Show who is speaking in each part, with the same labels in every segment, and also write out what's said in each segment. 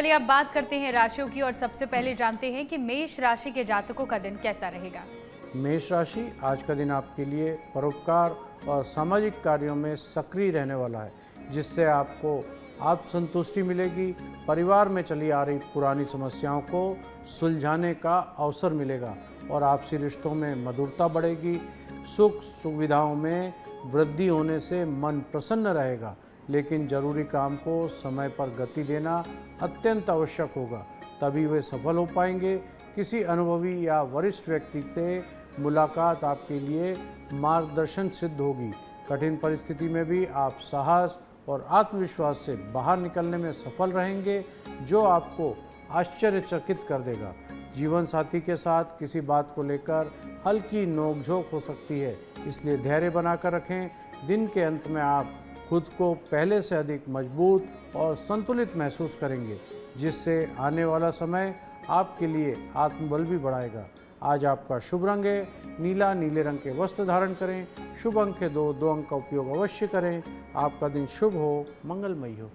Speaker 1: चलिए अब बात करते हैं राशियों की और सबसे पहले जानते हैं कि मेष राशि के जातकों का दिन कैसा रहेगा।
Speaker 2: मेष राशि, आज का दिन आपके लिए परोपकार और सामाजिक कार्यों में सक्रिय रहने वाला है, जिससे आपको आत्मसंतुष्टि मिलेगी। परिवार में चली आ रही पुरानी समस्याओं को सुलझाने का अवसर मिलेगा और आपसी रिश्तों में मधुरता बढ़ेगी। सुख सुविधाओं में वृद्धि होने से मन प्रसन्न रहेगा, लेकिन जरूरी काम को समय पर गति देना अत्यंत आवश्यक होगा, तभी वे सफल हो पाएंगे। किसी अनुभवी या वरिष्ठ व्यक्ति से मुलाकात आपके लिए मार्गदर्शन सिद्ध होगी। कठिन परिस्थिति में भी आप साहस और आत्मविश्वास से बाहर निकलने में सफल रहेंगे, जो आपको आश्चर्यचकित कर देगा। जीवन साथी के साथ किसी बात को लेकर हल्की नोकझोंक हो सकती है, इसलिए धैर्य बनाकर रखें। दिन के अंत में आप खुद को पहले से अधिक मजबूत और संतुलित महसूस करेंगे, जिससे आने वाला समय आपके लिए आत्मबल भी बढ़ाएगा। आज आपका शुभ रंग है नीला, नीले रंग के वस्त्र धारण करें। शुभ अंक है 2 अंक का उपयोग अवश्य करें। आपका दिन शुभ हो, मंगलमयी हो।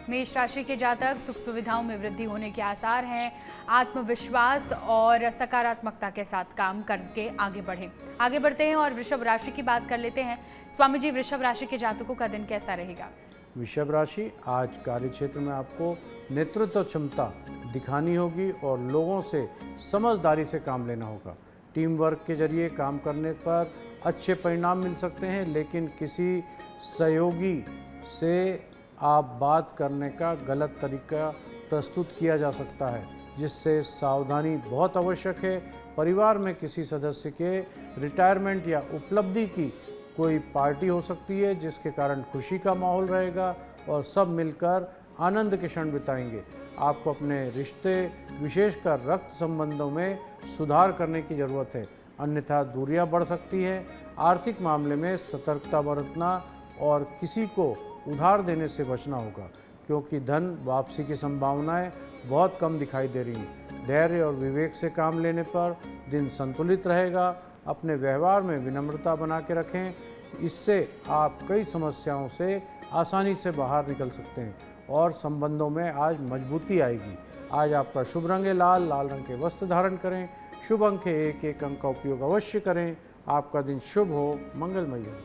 Speaker 1: मेष राशि के जातक, सुख सुविधाओं में वृद्धि होने के आसार हैं। आत्मविश्वास और सकारात्मकता के साथ काम करके आगे बढ़ते हैं और वृषभ राशि की बात कर लेते हैं। स्वामी जी, वृषभ राशि के जातकों का दिन कैसा रहेगा।
Speaker 2: वृषभ राशि, आज कार्य क्षेत्र में आपको नेतृत्व क्षमता दिखानी होगी और लोगों से समझदारी से काम लेना होगा। टीम वर्क के जरिए काम करने पर अच्छे परिणाम मिल सकते हैं, लेकिन किसी सहयोगी से आप बात करने का गलत तरीका प्रस्तुत किया जा सकता है, जिससे सावधानी बहुत आवश्यक है। परिवार में किसी सदस्य के रिटायरमेंट या उपलब्धि की कोई पार्टी हो सकती है, जिसके कारण खुशी का माहौल रहेगा और सब मिलकर आनंद के क्षण बिताएंगे। आपको अपने रिश्ते, विशेषकर रक्त संबंधों में सुधार करने की ज़रूरत है, अन्यथा दूरियां बढ़ सकती हैं। आर्थिक मामले में सतर्कता बरतना और किसी को उधार देने से बचना होगा, क्योंकि धन वापसी की संभावनाएं बहुत कम दिखाई दे रही हैं। धैर्य और विवेक से काम लेने पर दिन संतुलित रहेगा। अपने व्यवहार में विनम्रता बना के रखें, इससे आप कई समस्याओं से आसानी से बाहर निकल सकते हैं और संबंधों में आज मजबूती आएगी। आज आपका शुभ रंग है लाल, लाल रंग के वस्त्र धारण करें। शुभ अंक है 1 अंक का उपयोग अवश्य करें। आपका दिन शुभ हो, मंगलमयी हो।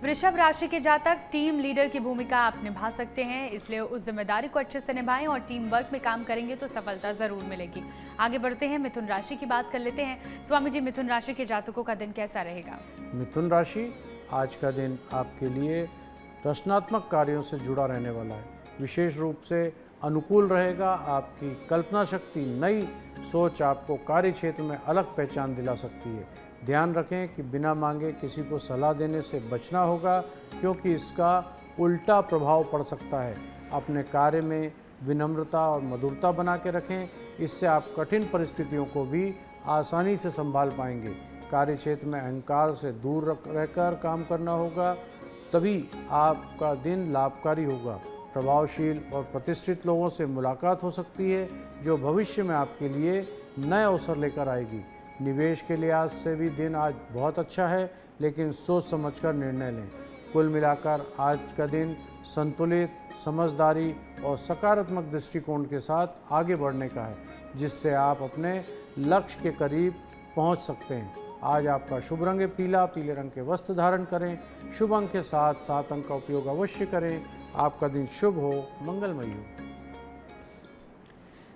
Speaker 1: वृषभ राशि के जातक, टीम लीडर की भूमिका आप निभा सकते हैं, इसलिए उस जिम्मेदारी को अच्छे से निभाएं और टीम वर्क में काम करेंगे तो सफलता जरूर मिलेगी। आगे बढ़ते हैं, मिथुन राशि की बात कर लेते हैं। स्वामी जी, मिथुन राशि के जातकों का दिन कैसा रहेगा।
Speaker 2: मिथुन राशि, आज का दिन आपके लिए रचनात्मक कार्यों से जुड़ा रहने वाला है, विशेष रूप से अनुकूल रहेगा। आपकी कल्पना शक्ति, नई सोच आपको कार्य क्षेत्र में अलग पहचान दिला सकती है। ध्यान रखें कि बिना मांगे किसी को सलाह देने से बचना होगा, क्योंकि इसका उल्टा प्रभाव पड़ सकता है। अपने कार्य में विनम्रता और मधुरता बना के रखें, इससे आप कठिन परिस्थितियों को भी आसानी से संभाल पाएंगे। कार्य क्षेत्र में अहंकार से दूर रहकर काम करना होगा, तभी आपका दिन लाभकारी होगा। प्रभावशील और प्रतिष्ठित लोगों से मुलाकात हो सकती है, जो भविष्य में आपके लिए नए अवसर लेकर आएगी। निवेश के लिहाज से भी दिन आज बहुत अच्छा है, लेकिन सोच समझकर निर्णय लें। कुल मिलाकर आज का दिन संतुलित, समझदारी और सकारात्मक दृष्टिकोण के साथ आगे बढ़ने का है, जिससे आप अपने लक्ष्य के करीब पहुंच सकते हैं। आज आपका शुभ रंग है पीला, पीले रंग के वस्त्र धारण करें। शुभ अंक के साथ 7 अंक का उपयोग अवश्य करें। आपका दिन शुभ हो, मंगलमयी हो।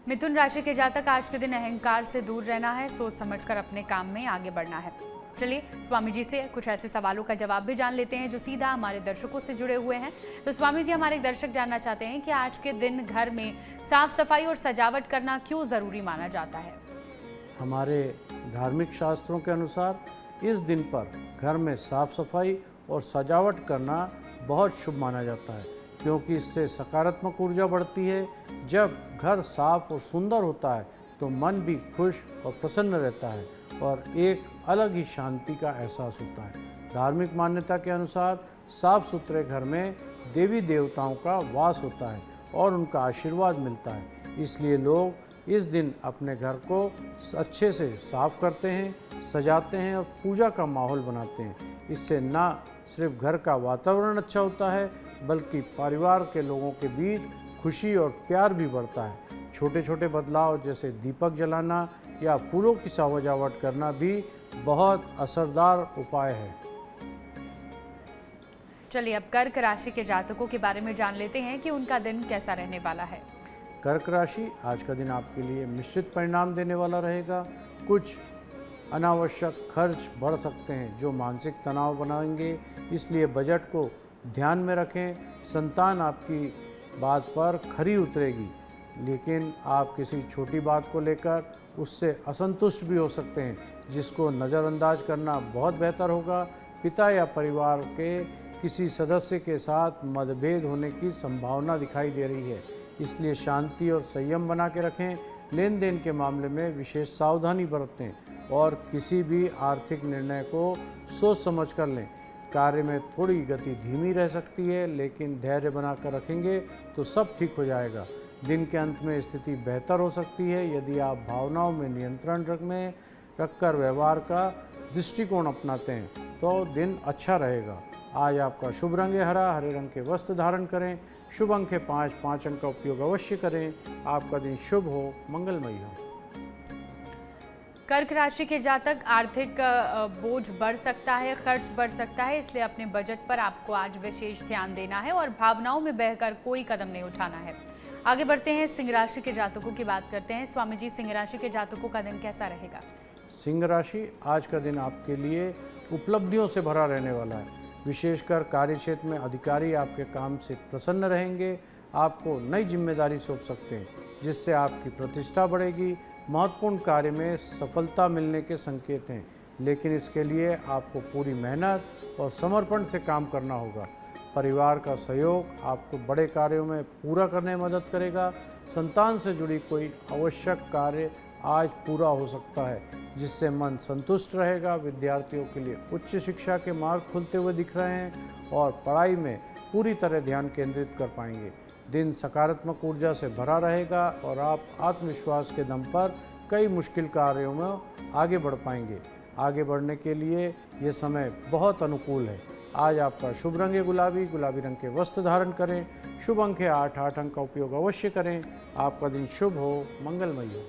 Speaker 1: मिथुन राशि के जातक, आज के दिन अहंकार से दूर रहना है, सोच समझकर अपने काम में आगे बढ़ना है। चलिए स्वामी जी से कुछ ऐसे सवालों का जवाब भी जान लेते हैं जो सीधा हमारे दर्शकों से जुड़े हुए हैं। तो स्वामी जी, हमारे दर्शक जानना चाहते हैं कि आज के दिन घर में साफ सफाई और सजावट करना क्यों जरूरी माना जाता है।
Speaker 2: हमारे धार्मिक शास्त्रों के अनुसार इस दिन पर घर में साफ सफाई और सजावट करना बहुत शुभ माना जाता है, क्योंकि इससे सकारात्मक ऊर्जा बढ़ती है। जब घर साफ और सुंदर होता है तो मन भी खुश और प्रसन्न रहता है और एक अलग ही शांति का एहसास होता है। धार्मिक मान्यता के अनुसार साफ सुथरे घर में देवी देवताओं का वास होता है और उनका आशीर्वाद मिलता है। इसलिए लोग इस दिन अपने घर को अच्छे से साफ करते हैं, सजाते हैं और पूजा का माहौल बनाते हैं। इससे न सिर्फ घर का वातावरण अच्छा होता है, बल्कि परिवार के लोगों के बीच खुशी और प्यार भी बढ़ता है। छोटे छोटे बदलाव जैसे दीपक जलाना या फूलों की सजावट करना भी बहुत असरदार उपाय है।
Speaker 1: चलिए अब कर्क राशि के जातकों के बारे में जान लेते हैं कि उनका दिन कैसा रहने वाला है।
Speaker 2: कर्क राशि, आज का दिन आपके लिए मिश्रित परिणाम देने वाला रहेगा। कुछ अनावश्यक खर्च बढ़ सकते हैं जो मानसिक तनाव बनाएंगे, इसलिए बजट को ध्यान में रखें। संतान आपकी बात पर खरी उतरेगी, लेकिन आप किसी छोटी बात को लेकर उससे असंतुष्ट भी हो सकते हैं, जिसको नज़रअंदाज करना बहुत बेहतर होगा। पिता या परिवार के किसी सदस्य के साथ मतभेद होने की संभावना दिखाई दे रही है, इसलिए शांति और संयम बना के रखें। लेन देन के मामले में विशेष सावधानी बरतें और किसी भी आर्थिक निर्णय को सोच समझ कर लें। कार्य में थोड़ी गति धीमी रह सकती है, लेकिन धैर्य बनाकर रखेंगे तो सब ठीक हो जाएगा। दिन के अंत में स्थिति बेहतर हो सकती है यदि आप भावनाओं में नियंत्रण रखकर व्यवहार का दृष्टिकोण अपनाते हैं तो दिन अच्छा रहेगा। आज आपका शुभ रंग है हरा, हरे रंग के वस्त्र धारण करें। शुभ अंक है 5, 5 अंक का उपयोग अवश्य करें। आपका दिन शुभ हो, मंगलमय हो।
Speaker 1: कर्क राशि के जातक, आर्थिक बोझ बढ़ सकता है, खर्च बढ़ सकता है, इसलिए अपने बजट पर आपको आज विशेष ध्यान देना है और भावनाओं में बहकर कोई कदम नहीं उठाना है। आगे बढ़ते हैं, सिंह राशि के जातकों की बात करते हैं। स्वामी जी, सिंह राशि के जातकों का दिन कैसा रहेगा?
Speaker 2: सिंह राशि, आज का दिन आपके लिए उपलब्धियों से भरा रहने वाला है। विशेषकर कार्यक्षेत्र में अधिकारी आपके काम से प्रसन्न रहेंगे। आपको नई जिम्मेदारी सौंप सकते हैं, जिससे आपकी प्रतिष्ठा बढ़ेगी। महत्वपूर्ण कार्य में सफलता मिलने के संकेत हैं, लेकिन इसके लिए आपको पूरी मेहनत और समर्पण से काम करना होगा। परिवार का सहयोग आपको बड़े कार्यों में पूरा करने में मदद करेगा। संतान से जुड़ी कोई आवश्यक कार्य आज पूरा हो सकता है, जिससे मन संतुष्ट रहेगा। विद्यार्थियों के लिए उच्च शिक्षा के मार्ग खुलते हुए दिख रहे हैं और पढ़ाई में पूरी तरह ध्यान केंद्रित कर पाएंगे। दिन सकारात्मक ऊर्जा से भरा रहेगा और आप आत्मविश्वास के दम पर कई मुश्किल कार्यों में आगे बढ़ पाएंगे। आगे बढ़ने के लिए ये समय बहुत अनुकूल है। आज आपका शुभ रंग है गुलाबी, गुलाबी रंग के वस्त्र धारण करें। शुभ अंक है 8, 8 अंक का उपयोग अवश्य करें। आपका दिन शुभ हो, मंगलमय हो।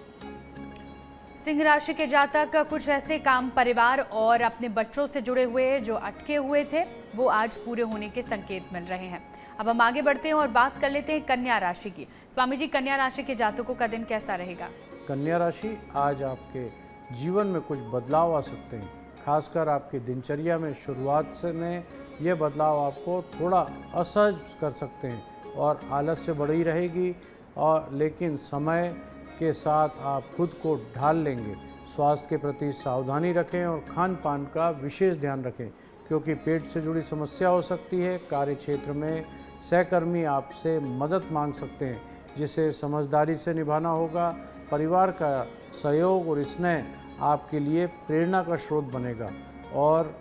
Speaker 1: सिंह राशि के जातक, कुछ ऐसे काम परिवार और अपने बच्चों से जुड़े हुए जो अटके हुए थे वो आज पूरे होने के संकेत मिल रहे हैं। अब हम आगे बढ़ते हैं और बात कर लेते हैं कन्या राशि की। स्वामी जी, कन्या राशि के जातकों का दिन कैसा रहेगा?
Speaker 2: कन्या राशि, आज आपके जीवन में कुछ बदलाव आ सकते हैं। खासकर आपकी दिनचर्या में शुरुआत में ये बदलाव आपको थोड़ा असहज कर सकते हैं और आलस्य बढ़ी रहेगी, और लेकिन समय के साथ आप खुद को ढाल लेंगे। स्वास्थ्य के प्रति सावधानी रखें और खान पान का विशेष ध्यान रखें, क्योंकि पेट से जुड़ी समस्या हो सकती है। कार्य क्षेत्र में सहकर्मी आपसे मदद मांग सकते हैं, जिसे समझदारी से निभाना होगा। परिवार का सहयोग और स्नेह आपके लिए प्रेरणा का स्रोत बनेगा और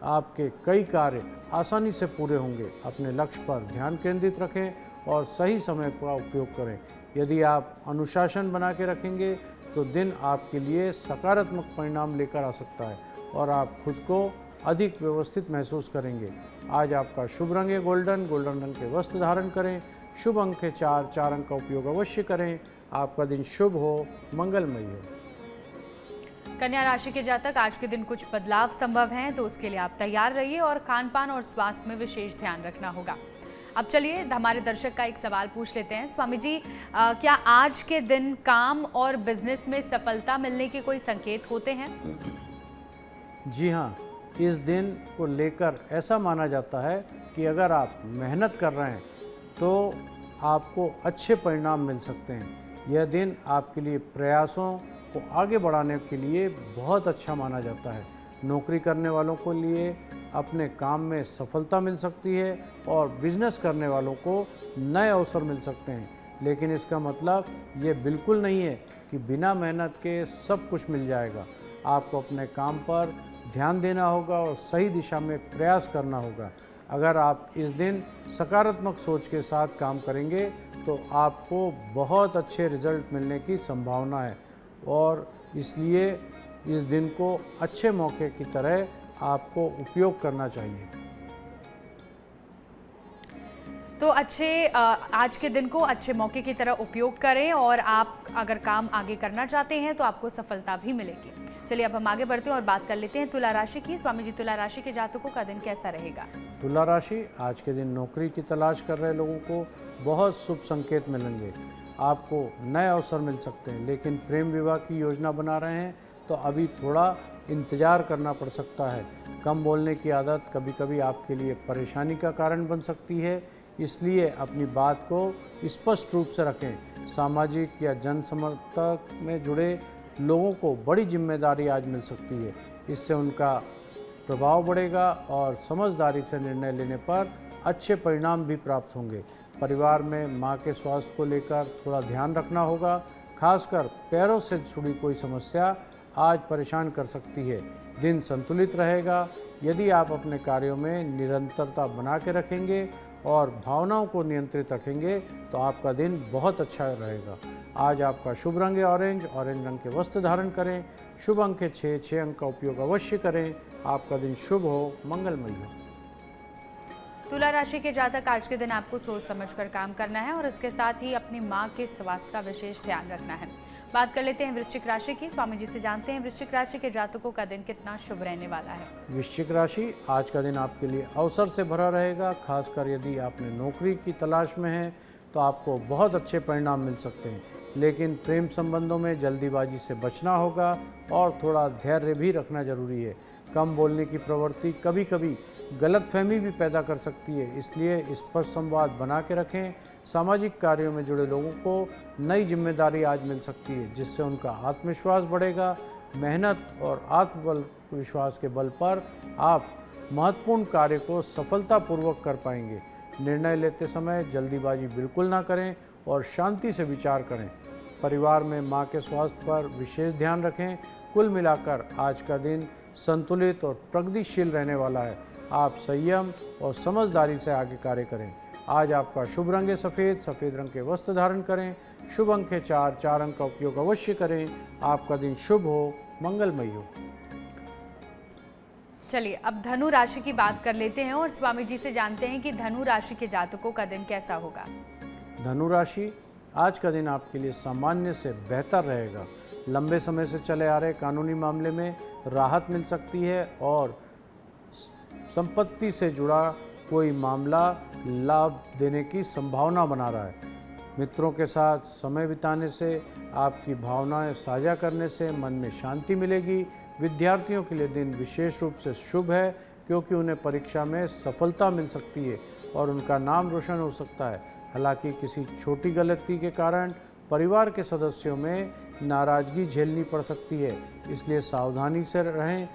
Speaker 2: आपके कई कार्य आसानी से पूरे होंगे। अपने लक्ष्य पर ध्यान केंद्रित रखें और सही समय का उपयोग करें। यदि आप अनुशासन बना के रखेंगे तो दिन आपके लिए सकारात्मक परिणाम लेकर आ सकता है और आप खुद को अधिक व्यवस्थित महसूस करेंगे। आज आपका शुभ रंग है गोल्डन, गोल्डन रंग के वस्त्र धारण करें। शुभ अंक है 4, 4 अंक का उपयोग अवश्य करें। आपका दिन शुभ हो, मंगलमय हो।
Speaker 1: कन्या राशि के जातक, आज के दिन कुछ बदलाव संभव हैं, तो उसके लिए आप तैयार रहिए और खान पान और स्वास्थ्य में विशेष ध्यान रखना होगा। अब चलिए हमारे दर्शक का एक सवाल पूछ लेते हैं। स्वामी जी, क्या आज के दिन काम और बिजनेस में सफलता मिलने के कोई संकेत होते हैं?
Speaker 2: जी हाँ, इस दिन को लेकर ऐसा माना जाता है कि अगर आप मेहनत कर रहे हैं तो आपको अच्छे परिणाम मिल सकते हैं। यह दिन आपके लिए प्रयासों को आगे बढ़ाने के लिए बहुत अच्छा माना जाता है। नौकरी करने वालों के लिए अपने काम में सफलता मिल सकती है और बिजनेस करने वालों को नए अवसर मिल सकते हैं। लेकिन इसका मतलब ये बिल्कुल नहीं है कि बिना मेहनत के सब कुछ मिल जाएगा। आपको अपने काम पर ध्यान देना होगा और सही दिशा में प्रयास करना होगा। अगर आप इस दिन सकारात्मक सोच के साथ काम करेंगे तो आपको बहुत अच्छे रिजल्ट मिलने की संभावना है और इसलिए इस दिन को अच्छे मौके की तरह आपको उपयोग करना चाहिए।
Speaker 1: तो आज के दिन को अच्छे मौके की तरह उपयोग करें और आप अगर काम आगे करना चाहते हैं तो आपको सफलता भी मिलेगी। चलिए अब हम आगे बढ़ते हैं और बात कर लेते हैं तुला राशि की। स्वामी जी, तुला राशि के जातकों का दिन कैसा रहेगा?
Speaker 2: तुला राशि आज के दिन नौकरी की तलाश कर रहे लोगों को बहुत शुभ संकेत मिलेंगे। आपको नए अवसर मिल सकते हैं, लेकिन प्रेम विवाह की योजना बना रहे हैं तो अभी थोड़ा इंतज़ार करना पड़ सकता है। कम बोलने की आदत कभी कभी आपके लिए परेशानी का कारण बन सकती है, इसलिए अपनी बात को स्पष्ट रूप से रखें। सामाजिक या जन समर्थक में जुड़े लोगों को बड़ी जिम्मेदारी आज मिल सकती है, इससे उनका प्रभाव बढ़ेगा और समझदारी से निर्णय लेने पर अच्छे परिणाम भी प्राप्त होंगे। परिवार में मां के स्वास्थ्य को लेकर थोड़ा ध्यान रखना होगा, खासकर पैरों से जुड़ी कोई समस्या आज परेशान कर सकती है। दिन संतुलित रहेगा यदि आप अपने कार्यों में निरंतरता बना के रखेंगे और भावनाओं को नियंत्रित रखेंगे तो आपका दिन बहुत अच्छा रहेगा। आज आपका शुभ रंग है ऑरेंज रंग के वस्त्र धारण करें। शुभ अंक है 6 अंक का उपयोग अवश्य करें। आपका दिन शुभ हो, मंगलमय हो।
Speaker 1: तुला राशि के जातक, आज के दिन आपको सोच समझकर काम करना है और इसके साथ ही अपनी मां के स्वास्थ्य का विशेष ध्यान रखना है। बात कर लेते हैं वृश्चिक राशि की। स्वामी जी से जानते हैं वृश्चिक राशि के जातकों का दिन कितना शुभ रहने वाला है।
Speaker 2: वृश्चिक राशि आज का दिन आपके लिए अवसर से भरा रहेगा। खासकर यदि आपने नौकरी की तलाश में हैं तो आपको बहुत अच्छे परिणाम मिल सकते हैं, लेकिन प्रेम संबंधों में जल्दीबाजी से बचना होगा और थोड़ा धैर्य भी रखना जरूरी है। कम बोलने की प्रवृत्ति कभी कभी गलतफहमी भी पैदा कर सकती है, इसलिए स्पष्ट संवाद बना के रखें। सामाजिक कार्यों में जुड़े लोगों को नई जिम्मेदारी आज मिल सकती है, जिससे उनका आत्मविश्वास बढ़ेगा। मेहनत और आत्मविश्वास के बल पर आप महत्वपूर्ण कार्य को सफलतापूर्वक कर पाएंगे। निर्णय लेते समय जल्दीबाजी बिल्कुल ना करें और शांति से विचार करें। परिवार में मां के स्वास्थ्य पर विशेष ध्यान रखें। कुल मिलाकर आज का दिन संतुलित और प्रगतिशील रहने वाला है। आप संयम और समझदारी से आगे कार्य करें। आज आपका शुभ रंग है सफ़ेद रंग के वस्त्र धारण करें। शुभ अंक है 4 अंक का उपयोग अवश्य करें। आपका दिन शुभ हो, मंगलमय हो।
Speaker 1: चलिए अब धनु राशि की बात कर लेते हैं और स्वामी जी से जानते हैं कि धनु राशि के जातकों का दिन कैसा होगा।
Speaker 2: धनु राशि, आज का दिन आपके लिए सामान्य से बेहतर रहेगा। लंबे समय से चले आ रहे कानूनी मामले में राहत मिल सकती है और संपत्ति से जुड़ा कोई मामला लाभ देने की संभावना बना रहा है। मित्रों के साथ समय बिताने से, आपकी भावनाएं साझा करने से मन में शांति मिलेगी। विद्यार्थियों के लिए दिन विशेष रूप से शुभ है, क्योंकि उन्हें परीक्षा में सफलता मिल सकती है और उनका नाम रोशन हो सकता है। हालांकि किसी छोटी गलती के कारण परिवार के सदस्यों में नाराजगी झेलनी पड़ सकती है, इसलिए सावधानी से रहें।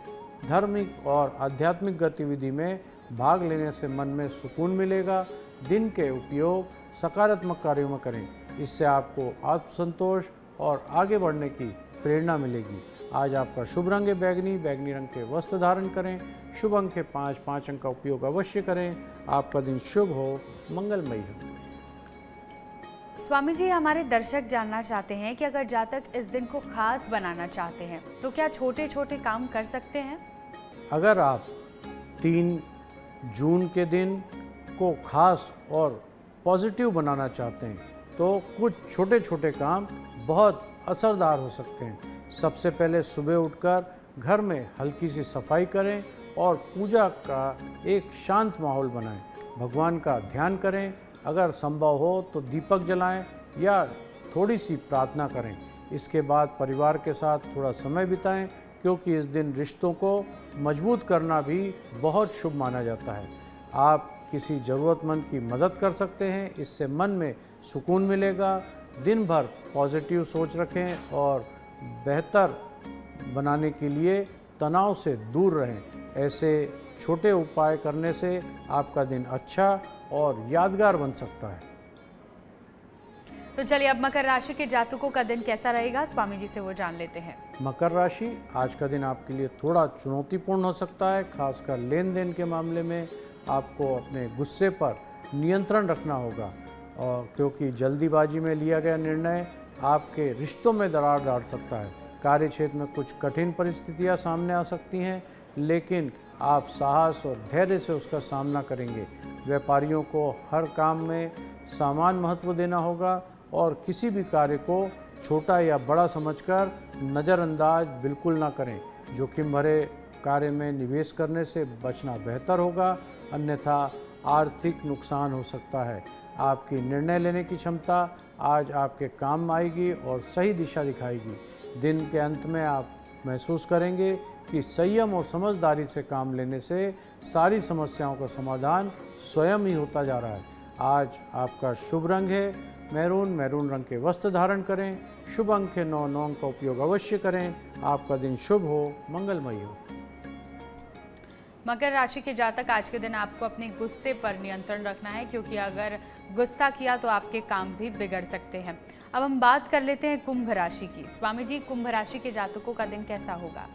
Speaker 2: धार्मिक और आध्यात्मिक गतिविधि में भाग लेने से मन में सुकून मिलेगा। दिन के उपयोग सकारात्मक कार्यों में करें, इससे आपको आत्मसंतोष और आगे बढ़ने की प्रेरणा मिलेगी। आज आपका शुभ रंग है बैगनी रंग के वस्त्र धारण करें। शुभ अंक है 5 अंक का उपयोग अवश्य करें। आपका दिन शुभ हो, मंगलमय हो।
Speaker 1: स्वामी जी, हमारे दर्शक जानना चाहते हैं कि अगर जातक इस दिन को खास बनाना चाहते हैं तो क्या छोटे छोटे काम कर सकते हैं?
Speaker 2: अगर आप 3 जून के दिन को खास और पॉजिटिव बनाना चाहते हैं तो कुछ छोटे छोटे काम बहुत असरदार हो सकते हैं। सबसे पहले सुबह उठकर घर में हल्की सी सफाई करें और पूजा का एक शांत माहौल बनाएं। भगवान का ध्यान करें। अगर संभव हो तो दीपक जलाएं या थोड़ी सी प्रार्थना करें। इसके बाद परिवार के साथ थोड़ा समय बिताएं, क्योंकि इस दिन रिश्तों को मजबूत करना भी बहुत शुभ माना जाता है। आप किसी ज़रूरतमंद की मदद कर सकते हैं, इससे मन में सुकून मिलेगा। दिन भर पॉजिटिव सोच रखें और बेहतर बनाने के लिए तनाव से दूर रहें। ऐसे छोटे उपाय करने से आपका दिन अच्छा और यादगार बन सकता है।
Speaker 1: तो चलिए अब मकर राशि के जातकों का दिन कैसा रहेगा, स्वामी जी से वो जान लेते हैं।
Speaker 2: मकर राशि, आज का दिन आपके लिए थोड़ा चुनौतीपूर्ण हो सकता है। खासकर लेन देन के मामले में आपको अपने गुस्से पर नियंत्रण रखना होगा, और क्योंकि जल्दीबाजी में लिया गया निर्णय आपके रिश्तों में दरार डाल सकता है। कार्य क्षेत्र में कुछ कठिन परिस्थितियां सामने आ सकती हैं, लेकिन आप साहस और धैर्य से उसका सामना करेंगे। व्यापारियों को हर काम में समान महत्व देना होगा और किसी भी कार्य को छोटा या बड़ा समझकर नज़रअंदाज बिल्कुल ना करें। जोखिम भरे कार्य में निवेश करने से बचना बेहतर होगा, अन्यथा आर्थिक नुकसान हो सकता है। आपकी निर्णय लेने की क्षमता आज आपके काम आएगी और सही दिशा दिखाएगी। दिन के अंत में आप महसूस करेंगे कि संयम और समझदारी से काम लेने से सारी समस्याओं का समाधान स्वयं ही होता जा रहा है। आज आपका शुभ रंग है मैरून। मैरून रंग के वस्त्र धारण करें। शुभ अंक है 9। 9 अंक का उपयोग अवश्य करें। आपका दिन शुभ हो, मंगलमय हो।
Speaker 1: मकर राशि के जातक, आज के दिन आपको अपने गुस्से पर नियंत्रण रखना है, क्योंकि अगर गुस्सा किया तो आपके काम भी बिगड़ सकते हैं। अब हम बात कर लेते हैं कुंभ राशि की। स्वामी जी, कुंभ राशि के जातकों का दिन कैसा होगा?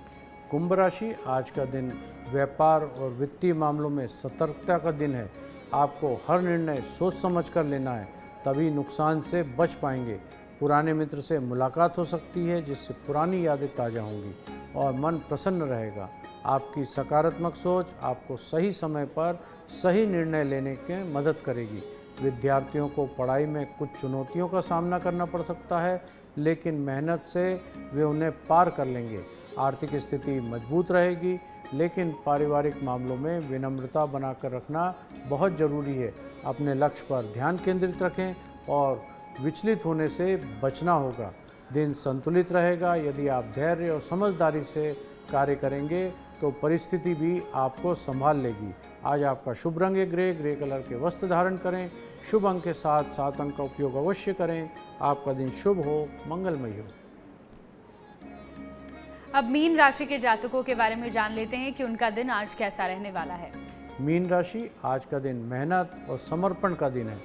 Speaker 2: कुंभ राशि, आज का दिन व्यापार और वित्तीय मामलों में सतर्कता का दिन है। आपको हर निर्णय सोच समझ कर लेना है, तभी नुकसान से बच पाएंगे। पुराने मित्र से मुलाकात हो सकती है, जिससे पुरानी यादें ताज़ा होंगी और मन प्रसन्न रहेगा। आपकी सकारात्मक सोच आपको सही समय पर सही निर्णय लेने में मदद करेगी। विद्यार्थियों को पढ़ाई में कुछ चुनौतियों का सामना करना पड़ सकता है, लेकिन मेहनत से वे उन्हें पार कर लेंगे। आर्थिक स्थिति मजबूत रहेगी, लेकिन पारिवारिक मामलों में विनम्रता बनाकर रखना बहुत ज़रूरी है। अपने लक्ष्य पर ध्यान केंद्रित रखें और विचलित होने से बचना होगा। दिन संतुलित रहेगा। यदि आप धैर्य और समझदारी से कार्य करेंगे तो परिस्थिति भी आपको संभाल लेगी। आज आपका शुभ रंग है ग्रे। ग्रे कलर के वस्त्र धारण करें। शुभ अंक के साथ 7 अंक का उपयोग अवश्य करें। आपका दिन शुभ हो, मंगलमय हो।
Speaker 1: अब मीन राशि के जातकों के बारे में जान लेते हैं कि उनका दिन आज कैसा रहने वाला है।
Speaker 2: मीन राशि, आज का दिन मेहनत और समर्पण का दिन है,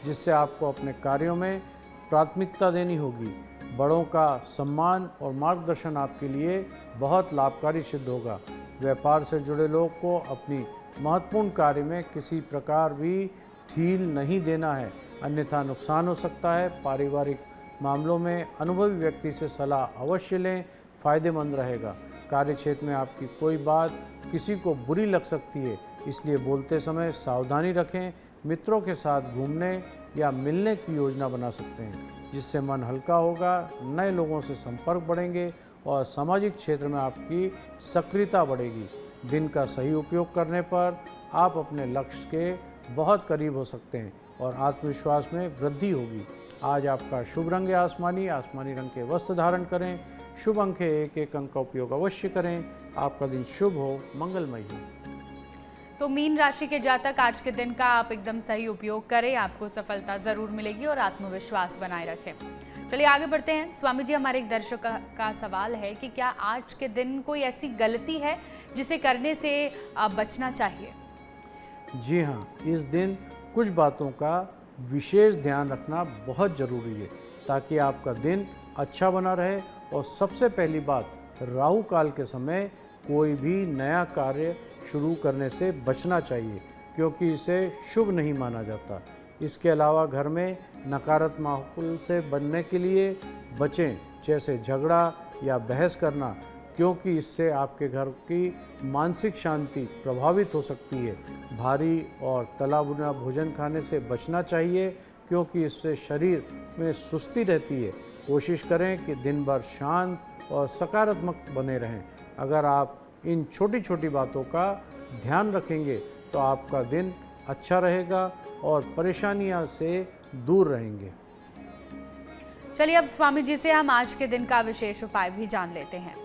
Speaker 2: जिससे आपको अपने कार्यों में प्राथमिकता देनी होगी। बड़ों का सम्मान और मार्गदर्शन आपके लिए बहुत लाभकारी सिद्ध होगा। व्यापार से जुड़े लोग को अपनी महत्वपूर्ण कार्य में किसी प्रकार भी ढील नहीं देना है, अन्यथा नुकसान हो सकता है। पारिवारिक मामलों में अनुभवी व्यक्ति से सलाह अवश्य लें, फायदेमंद रहेगा। कार्यक्षेत्र में आपकी कोई बात किसी को बुरी लग सकती है, इसलिए बोलते समय सावधानी रखें। मित्रों के साथ घूमने या मिलने की योजना बना सकते हैं, जिससे मन हल्का होगा। नए लोगों से संपर्क बढ़ेंगे और सामाजिक क्षेत्र में आपकी सक्रियता बढ़ेगी। दिन का सही उपयोग करने पर आप अपने लक्ष्य के बहुत करीब हो सकते हैं और आत्मविश्वास में वृद्धि होगी। आज आपका शुभ रंग है आसमानी। आसमानी रंग के वस्त्र धारण करें। शुभ अंक है 1। 1 अंक का उपयोग अवश्य करें। आपका दिन शुभ हो, मंगलमय हो।
Speaker 1: तो मीन राशि के जातक, आज के दिन का आप एकदम सही उपयोग करें, आपको सफलता जरूर मिलेगी और आत्मविश्वास बनाए रखें। चलिए आगे बढ़ते हैं। स्वामी जी, हमारे एक दर्शक का सवाल है कि क्या आज के दिन कोई ऐसी गलती है जिसे करने से बचना चाहिए?
Speaker 2: जी हाँ, इस दिन कुछ बातों का विशेष ध्यान रखना बहुत ज़रूरी है, ताकि आपका दिन अच्छा बना रहे। और सबसे पहली बात, राहु काल के समय कोई भी नया कार्य शुरू करने से बचना चाहिए, क्योंकि इसे शुभ नहीं माना जाता। इसके अलावा घर में नकारात्मक माहौल से बनने के लिए बचें, जैसे झगड़ा या बहस करना, क्योंकि इससे आपके घर की मानसिक शांति प्रभावित हो सकती है। भारी और तला भुना भोजन खाने से बचना चाहिए, क्योंकि इससे शरीर में सुस्ती रहती है। कोशिश करें कि दिन भर शांत और सकारात्मक बने रहें। अगर आप इन छोटी छोटी बातों का ध्यान रखेंगे तो आपका दिन अच्छा रहेगा और परेशानियां से दूर रहेंगे।
Speaker 1: चलिए अब स्वामी जी से हम आज के दिन का विशेष उपाय भी जान लेते हैं।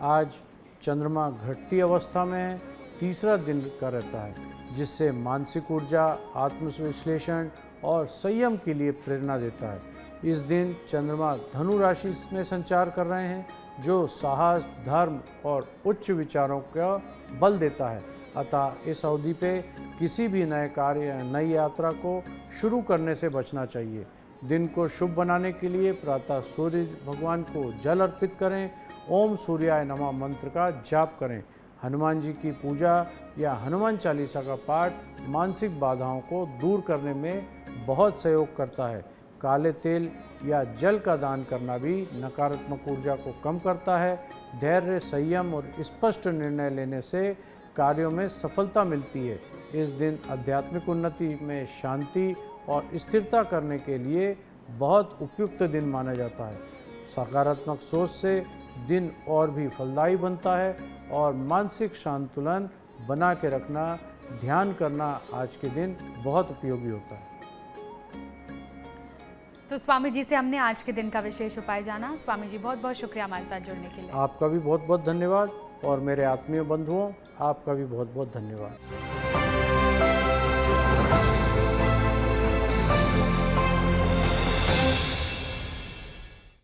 Speaker 2: आज चंद्रमा घटती अवस्था में है, तीसरा दिन का रहता है, जिससे मानसिक ऊर्जा, आत्मविश्लेषण और संयम के लिए प्रेरणा देता है। इस दिन चंद्रमा धनु राशि में संचार कर रहे हैं, जो साहस, धर्म और उच्च विचारों का बल देता है। अतः इस अवधि पे किसी भी नए कार्य या नई यात्रा को शुरू करने से बचना चाहिए। दिन को शुभ बनाने के लिए प्रातः सूर्य भगवान को जल अर्पित करें। ओम सूर्याय नमः मंत्र का जाप करें। हनुमान जी की पूजा या हनुमान चालीसा का पाठ मानसिक बाधाओं को दूर करने में बहुत सहयोग करता है। काले तेल या जल का दान करना भी नकारात्मक ऊर्जा को कम करता है। धैर्य, संयम और स्पष्ट निर्णय लेने से कार्यों में सफलता मिलती है। इस दिन आध्यात्मिक उन्नति में शांति और स्थिरता करने के लिए बहुत उपयुक्त दिन माना जाता है। सकारात्मक सोच से दिन और भी फलदायी बनता है और मानसिक संतुलन बना के रखना, ध्यान करना आज के दिन बहुत उपयोगी होता है।
Speaker 1: तो स्वामी जी से हमने आज के दिन का विशेष उपाय जाना। स्वामी जी बहुत बहुत शुक्रिया हमारे साथ जुड़ने के लिए।
Speaker 2: आपका भी बहुत बहुत धन्यवाद और मेरे आत्मीय बंधुओं आपका भी बहुत बहुत धन्यवाद।